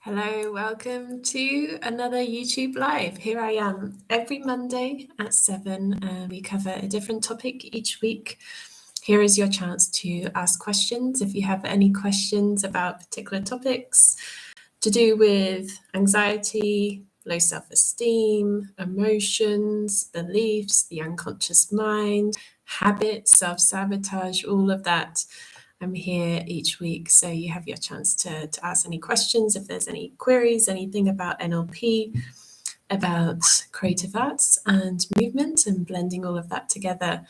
Hello, welcome to another YouTube Live. Here I am every Monday at 7. We cover a different topic each week. Here is your chance to ask questions. If you have any questions about particular topics to do with anxiety, low self-esteem, emotions, beliefs, the unconscious mind, habits, self-sabotage, all of that, I'm here each week, so you have your chance to ask any questions. If there's any queries, anything about NLP, about creative arts and movement and blending all of that together.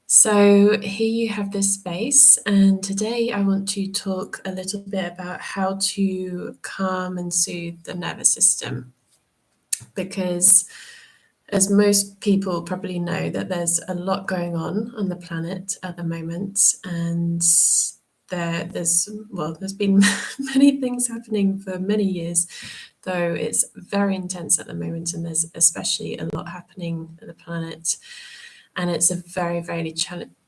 So here you have this space, and today I want to talk a little bit about how to calm and soothe the nervous system, because as most people probably know, that there's a lot going on the planet at the moment, and there's been many things happening for many years, though it's very intense at the moment, and there's especially a lot happening at the planet, and it's a very, very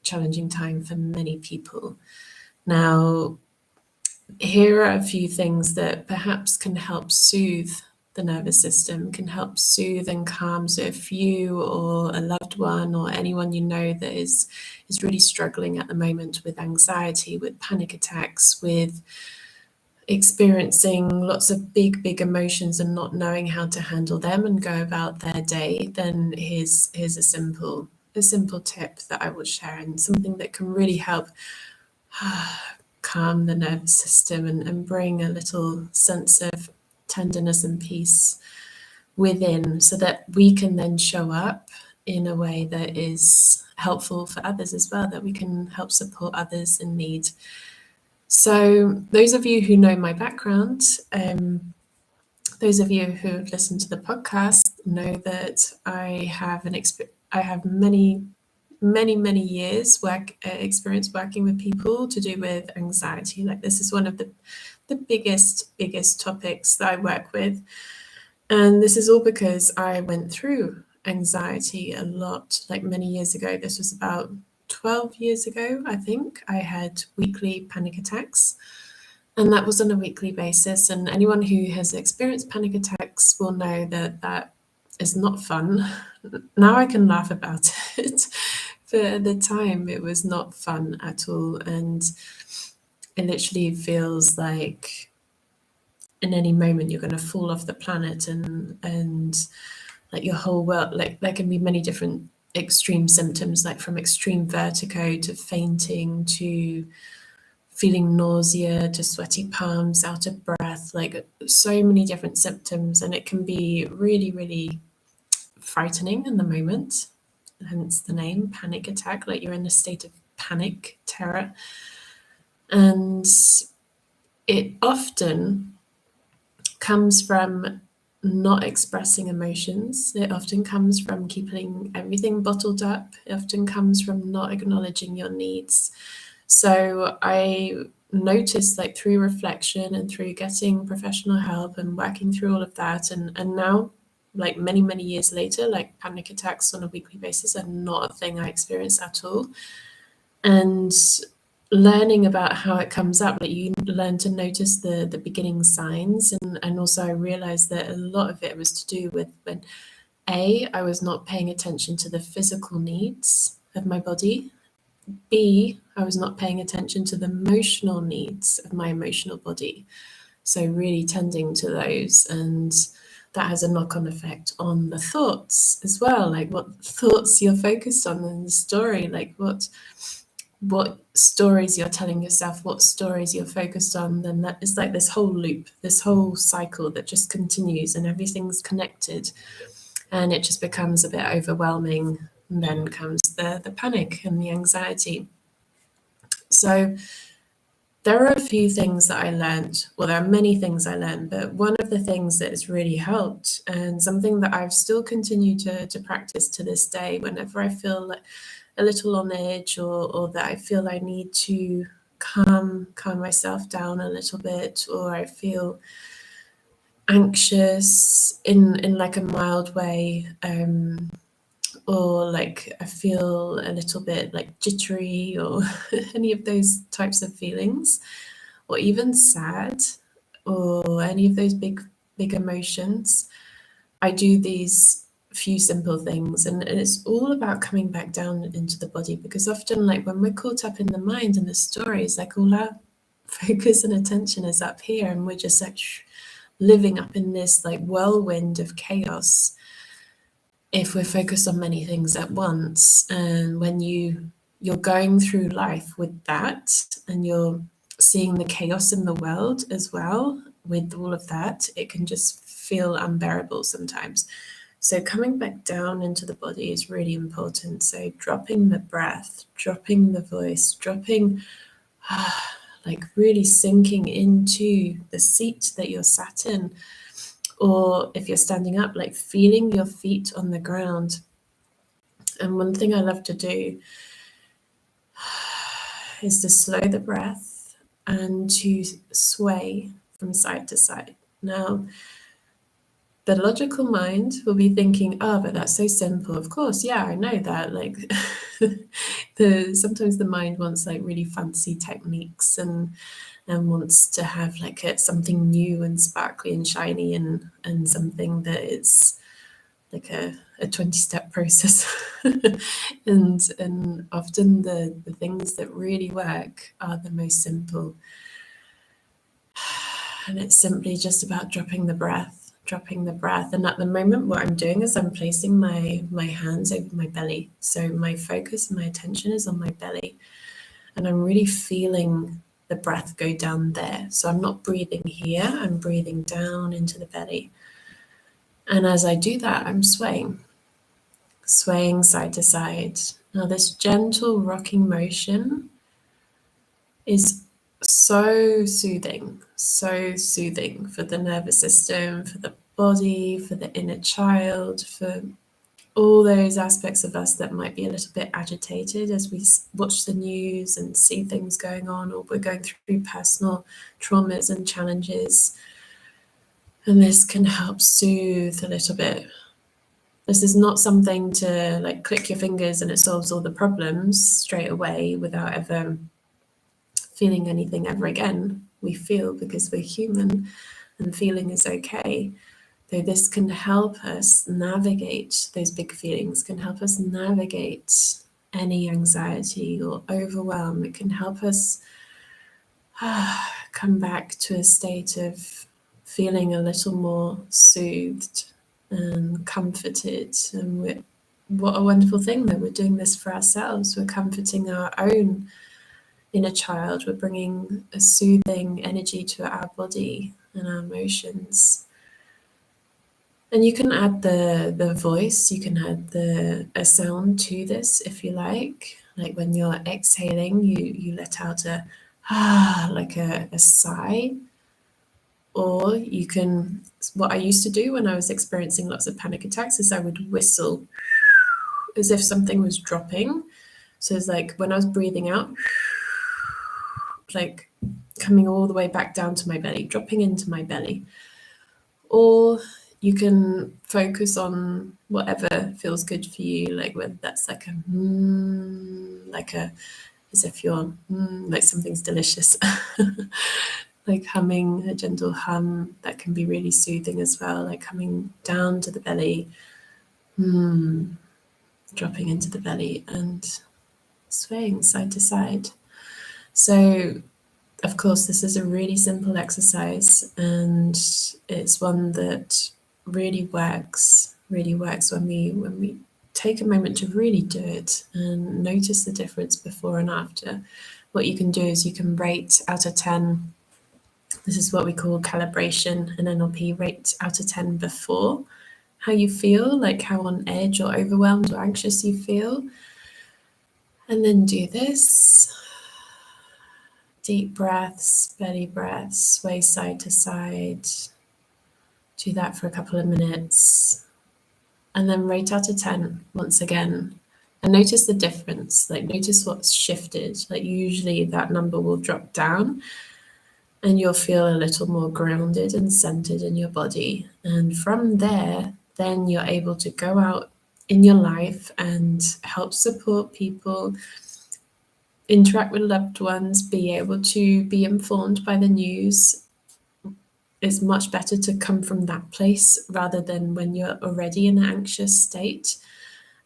challenging time for many people. Now, here are a few things that perhaps can help soothe the nervous system, can help soothe and calm. So if you or a loved one or anyone you know that is really struggling at the moment with anxiety, with panic attacks, with experiencing lots of big emotions and not knowing how to handle them and go about their day, then here's a simple tip that I will share, and something that can really help calm the nervous system and bring a little sense of tenderness and peace within, so that we can then show up in a way that is helpful for others as well, that we can help support others in need. So those of you who know my background, those of you who have listened to the podcast know that I have many years experience working with people to do with anxiety. Like, this is one of the biggest topics that I work with, and this is all because I went through anxiety a lot, like many years ago. This was about 12 years ago, I think. I had weekly panic attacks, and that was on a weekly basis, and anyone who has experienced panic attacks will know that that is not fun. Now I can laugh about it, but at the time it was not fun at all, and it literally feels like in any moment you're going to fall off the planet, and like your whole world, like there can be many different extreme symptoms, like from extreme vertigo to fainting to feeling nausea to sweaty palms, out of breath, like so many different symptoms, and it can be really frightening in the moment, hence the name panic attack, like you're in a state of panic, terror. And it often comes from not expressing emotions. It often comes from keeping everything bottled up. It often comes from not acknowledging your needs. So I noticed, like through reflection and through getting professional help and working through all of that, and now, like many years later, like panic attacks on a weekly basis are not a thing I experience at all. And learning about how it comes up, like you learn to notice the beginning signs, and also I realized that a lot of it was to do with when I was not paying attention to the physical needs of my body. B, I was not paying attention to the emotional needs of my emotional body. So really tending to those, and that has a knock-on effect on the thoughts as well, like what thoughts you're focused on in the story, like what stories you're telling yourself, what stories you're focused on. Then that is like this whole loop, this whole cycle that just continues, and everything's connected, and it just becomes a bit overwhelming. And then comes the panic and the anxiety. So there are a few things that I learned. Well, there are many things I learned, but one of the things that has really helped, and something that I've still continued to practice to this day, whenever I feel like a little on edge, or that I feel I need to calm myself down a little bit, or I feel anxious in like a mild way, or like I feel a little bit like jittery, or any of those types of feelings, or even sad, or any of those big emotions, I do these few simple things, and it's all about coming back down into the body, because often, like, when we're caught up in the mind and the stories, like, all our focus and attention is up here, and we're just like living up in this like whirlwind of chaos if we're focused on many things at once. And when you're going through life with that, and you're seeing the chaos in the world as well with all of that, it can just feel unbearable sometimes. So coming back down into the body is really important. So dropping the breath, dropping the voice, dropping, like really sinking into the seat that you're sat in. Or if you're standing up, like feeling your feet on the ground. And one thing I love to do is to slow the breath and to sway from side to side. Now, the logical mind will be thinking, oh, but that's so simple. Of course, yeah, I know that. Like, sometimes the mind wants like really fancy techniques, and wants to have like something new and sparkly and shiny, and something that is like a 20-step process. and often the things that really work are the most simple. And it's simply just about dropping the breath. And at the moment, what I'm doing is I'm placing my hands over my belly. So my focus and my attention is on my belly. And I'm really feeling the breath go down there. So I'm not breathing here, I'm breathing down into the belly. And as I do that, I'm swaying side to side. Now, this gentle rocking motion is so soothing for the nervous system, for the body, for the inner child, for all those aspects of us that might be a little bit agitated as we watch the news and see things going on, or we're going through personal traumas and challenges. And this can help soothe a little bit. This is not something to like click your fingers and it solves all the problems straight away without ever feeling anything ever again. We feel because we're human, and feeling is okay. Though this can help us navigate those big feelings, can help us navigate any anxiety or overwhelm. It can help us come back to a state of feeling a little more soothed and comforted. And what a wonderful thing that we're doing this for ourselves. We're comforting our own inner child. We're bringing a soothing energy to our body and our emotions. And you can add the voice, you can add a sound to this if you like. Like when you're exhaling, you let out a like a sigh. Or you can, what I used to do when I was experiencing lots of panic attacks is I would whistle as if something was dropping. So it's like when I was breathing out, like coming all the way back down to my belly, dropping into my belly. Or you can focus on whatever feels good for you, like whether that's like as if you're like something's delicious, like humming a gentle hum that can be really soothing as well, like coming down to the belly, dropping into the belly and swaying side to side. So of course, this is a really simple exercise, and it's one that really works when we take a moment to really do it and notice the difference before and after. What you can do is you can rate out of 10. This is what we call calibration in NLP, rate out of 10 before, how you feel, like how on edge or overwhelmed or anxious you feel. And then do this. Deep breaths, belly breaths, sway side to side. Do that for a couple of minutes. And then rate out of 10 once again. And notice the difference, like notice what's shifted. Like usually that number will drop down and you'll feel a little more grounded and centered in your body. And from there, then you're able to go out in your life and help support people, interact with loved ones, be able to be informed by the news, it's much better to come from that place rather than when you're already in an anxious state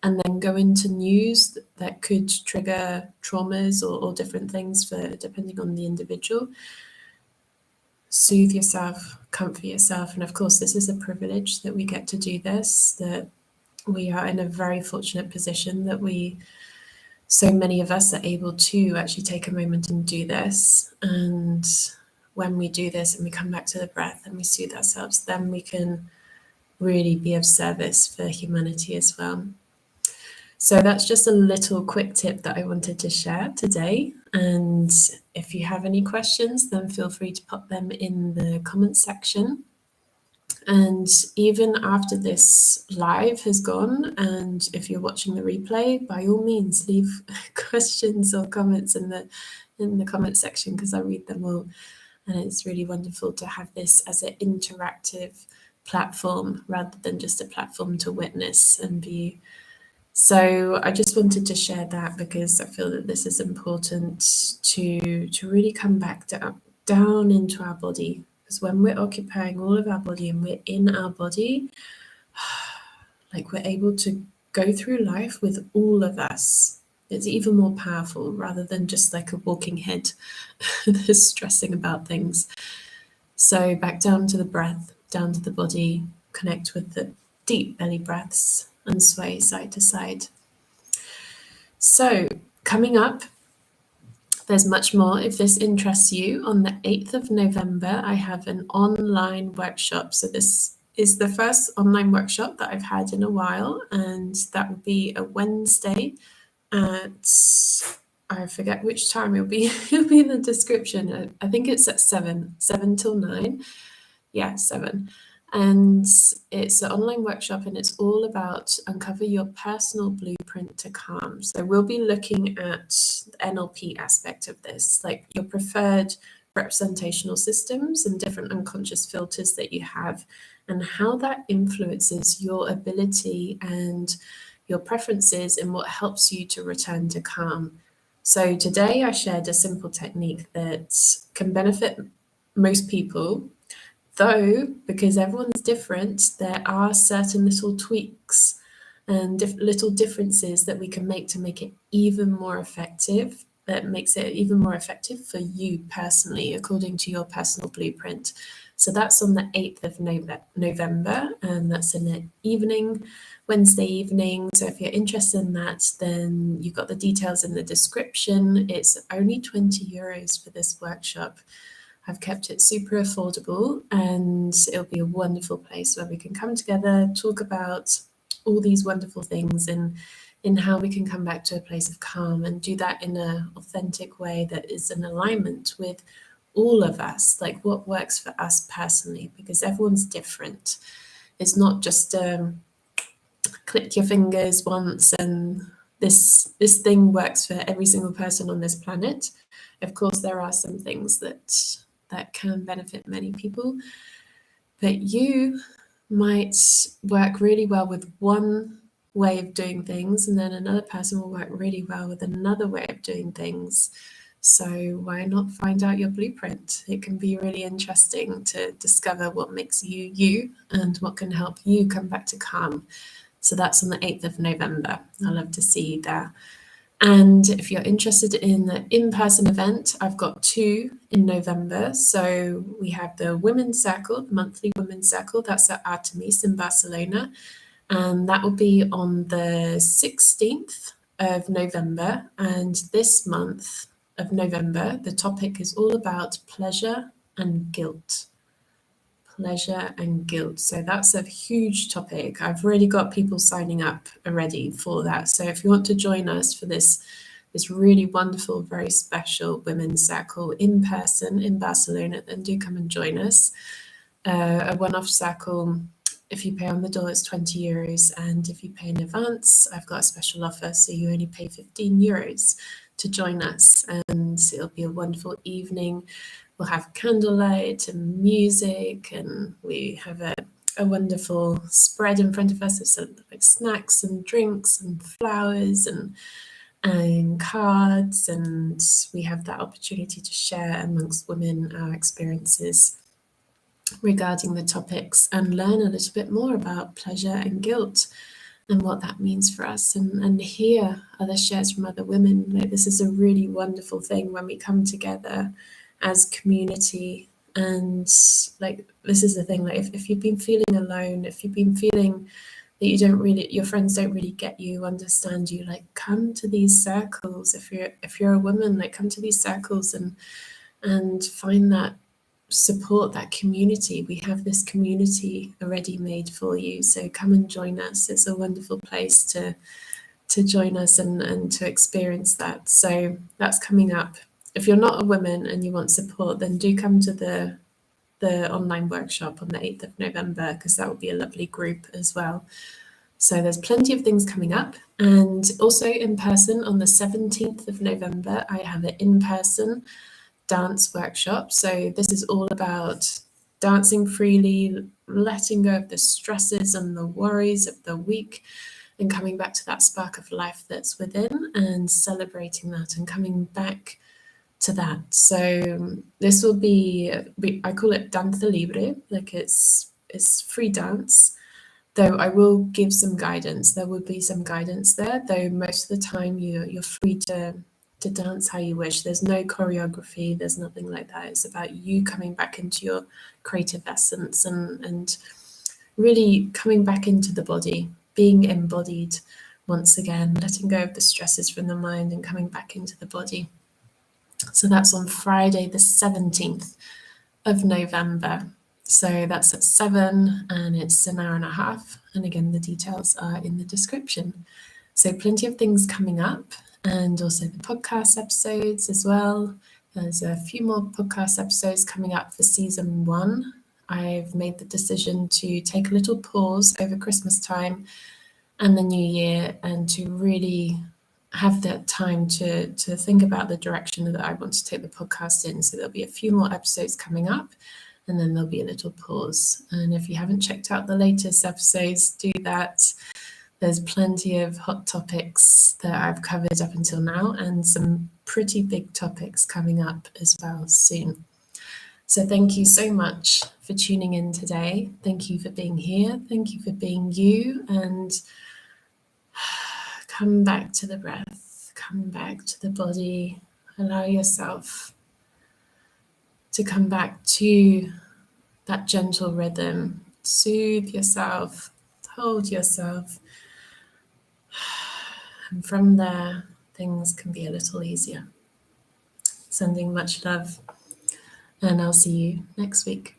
and then go into news that could trigger traumas or different things for depending on the individual. Soothe yourself, comfort yourself, and of course this is a privilege that we get to do this, that we are in a very fortunate position that so many of us are able to actually take a moment and do this. And when we do this and we come back to the breath and we soothe ourselves, then we can really be of service for humanity as well. So that's just a little quick tip that I wanted to share today. And if you have any questions, then feel free to pop them in the comments section. And even after this live has gone, and if you're watching the replay, by all means, leave questions or comments in the comment section, because I read them all. And it's really wonderful to have this as an interactive platform rather than just a platform to witness and view. So I just wanted to share that because I feel that this is important to really come back down into our body. Because when we're occupying all of our body and we're in our body, like we're able to go through life with all of us. It's even more powerful rather than just like a walking head that's stressing about things. So back down to the breath, down to the body, connect with the deep belly breaths and sway side to side. So coming up, there's much more. If this interests you, on the 8th of November, I have an online workshop. So this is the first online workshop that I've had in a while, and that will be a Wednesday at, I forget which time it'll be in the description. I think it's at 7 till 9. Yeah, 7. And it's an online workshop and it's all about uncover your personal blueprint to calm. So we'll be looking at the NLP aspect of this, like your preferred representational systems and different unconscious filters that you have, and how that influences your ability and your preferences and what helps you to return to calm. So today I shared a simple technique that can benefit most people. Though, because everyone's different, there are certain little tweaks and little differences that we can make to make it even more effective, that makes it even more effective for you personally, according to your personal blueprint. So that's on the 8th of November, and that's in the evening, Wednesday evening. So if you're interested in that, then you've got the details in the description. It's only €20 for this workshop. I've kept it super affordable, and it'll be a wonderful place where we can come together, talk about all these wonderful things and in how we can come back to a place of calm and do that in an authentic way that is in alignment with all of us, like what works for us personally, because everyone's different. It's not just click your fingers once and this thing works for every single person on this planet. Of course, there are some things that can benefit many people, but you might work really well with one way of doing things, and then another person will work really well with another way of doing things. So why not find out your blueprint? It can be really interesting to discover what makes you you and what can help you come back to calm. So that's on the 8th of November. I'd love to see you there. And if you're interested in the in-person event, I've got 2 in November. So we have the Women's Circle, the monthly Women's Circle. That's at Artemis in Barcelona. And that will be on the 16th of November. And this month of November, the topic is all about pleasure and guilt. Pleasure and guilt. So that's a huge topic. I've really got people signing up already for that. So if you want to join us for this really wonderful, very special women's circle in person in Barcelona, then do come and join us. A one-off circle, if you pay on the door, it's €20, and if you pay in advance, I've got a special offer, so you only pay €15 to join us, and it'll be a wonderful evening. We'll have candlelight and music, and we have a wonderful spread in front of us of sort of like snacks and drinks and flowers and cards, and we have that opportunity to share amongst women our experiences. regarding the topics and learn a little bit more about pleasure and guilt and what that means for us, and hear other shares from other women. Like, this is a really wonderful thing when we come together as community. And like, this is the thing, like, if you've been feeling alone, if you've been feeling that your friends don't really get you, understand you, like, come to these circles. If you're a woman, like, come to these circles and find that support, that community. We have this community already made for you, so come and join us. It's a wonderful place to join us and to experience that. So that's coming up. If you're not a woman and you want support, then do come to the online workshop on the 8th of November, because that will be a lovely group as well. So there's plenty of things coming up. And also in person on the 17th of November, I have an in-person dance workshop. So this is all about dancing freely, letting go of the stresses and the worries of the week, and coming back to that spark of life that's within, and celebrating that and coming back to that. So this will be, I call it danza libre, like it's free dance, though I will give some guidance. There will be some guidance there, though most of the time you're free to dance how you wish. There's no choreography, there's nothing like that. It's about you coming back into your creative essence and really coming back into the body, being embodied once again, letting go of the stresses from the mind and coming back into the body. So that's on Friday, the 17th of November. So that's at 7 and it's an hour and a half. And again, the details are in the description. So plenty of things coming up, and also the podcast episodes as well. There's a few more podcast episodes coming up for season 1. I've made the decision to take a little pause over Christmas time and the new year, and to really have that time to think about the direction that I want to take the podcast in. So there'll be a few more episodes coming up, and then there'll be a little pause. And if you haven't checked out the latest episodes, do that. There's plenty of hot topics that I've covered up until now, and some pretty big topics coming up as well soon. So thank you so much for tuning in today. Thank you for being here. Thank you for being you, and come back to the breath, come back to the body. Allow yourself to come back to that gentle rhythm. Soothe yourself, hold yourself. And from there, things can be a little easier. Sending much love, and I'll see you next week.